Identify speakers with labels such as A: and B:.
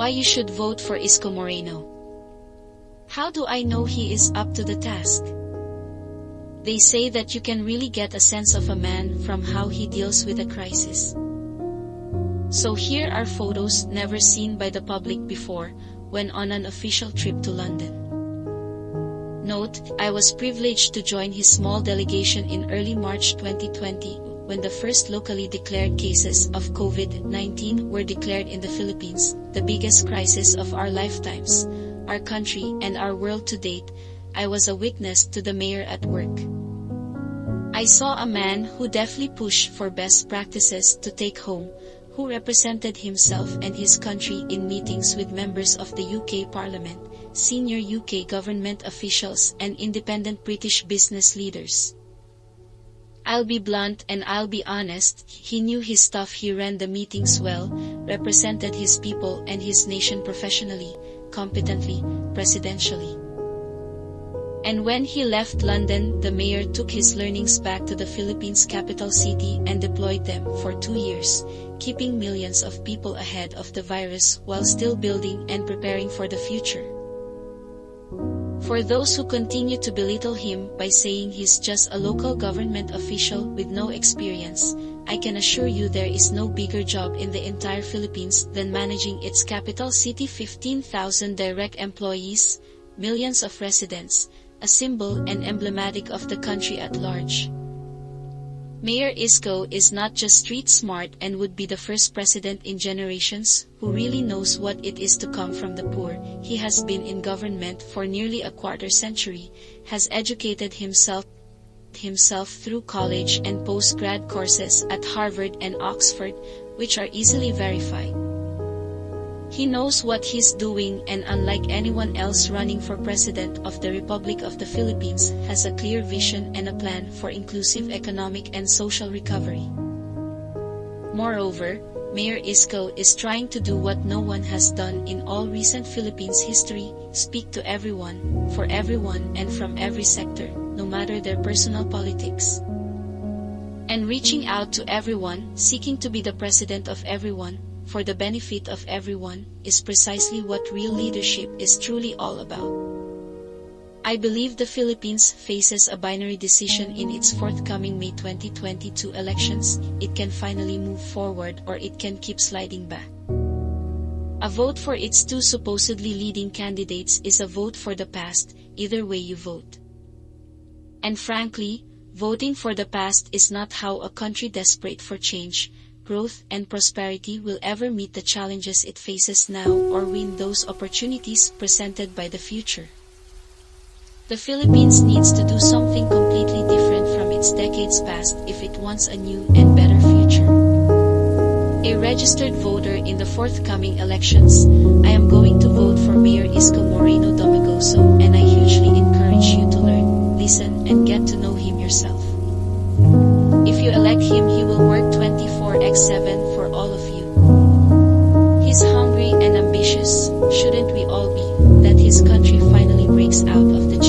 A: Why you should vote for Isko Moreno. How do I know he is up to the task? They say that you can really get a sense of a man from how he deals with a crisis. So here are photos never seen by the public before, when on an official trip to London. Note, I was privileged to join his small delegation in early March 2020, when the first locally declared cases of COVID-19 were declared in the Philippines, the biggest crisis of our lifetimes, our country and our world to date. I was a witness to the mayor at work. I saw a man who deftly pushed for best practices to take home, who represented himself and his country in meetings with members of the UK Parliament, senior UK government officials and independent British business leaders. I'll be blunt and I'll be honest, he knew his stuff. He ran the meetings well, represented his people and his nation professionally, competently, presidentially. And when he left London, the mayor took his learnings back to the Philippines' capital city and deployed them for 2 years, keeping millions of people ahead of the virus while still building and preparing for the future. For those who continue to belittle him by saying he's just a local government official with no experience, I can assure you there is no bigger job in the entire Philippines than managing its capital city, 15,000 direct employees, millions of residents, a symbol and emblematic of the country at large. Mayor Isko is not just street smart and would be the first president in generations who really knows what it is to come from the poor. He has been in government for nearly a quarter century, has educated himself through college and post-grad courses at Harvard and Oxford, which are easily verified. He knows what he's doing and, unlike anyone else running for President of the Republic of the Philippines, has a clear vision and a plan for inclusive economic and social recovery. Moreover, Mayor Isko is trying to do what no one has done in all recent Philippines history: speak to everyone, for everyone and from every sector, no matter their personal politics. And reaching out to everyone, seeking to be the president of everyone, for the benefit of everyone, is precisely what real leadership is truly all about. I believe the Philippines faces a binary decision in its forthcoming May 2022 elections. It can finally move forward or it can keep sliding back. A vote for its two supposedly leading candidates is a vote for the past, either way you vote. And frankly, voting for the past is not how a country desperate for change, growth and prosperity will ever meet the challenges it faces now or win those opportunities presented by the future. The Philippines needs to do something completely different from its decades past if it wants a new and better future. A registered voter in the forthcoming elections, I am going to vote for Mayor Isko Moreno Domagoso, and I hugely encourage you to learn, listen and get to know him yourself. If you elect him, he will work 24/7 for all of you. He's hungry and ambitious, shouldn't we all be, that his country finally breaks out of the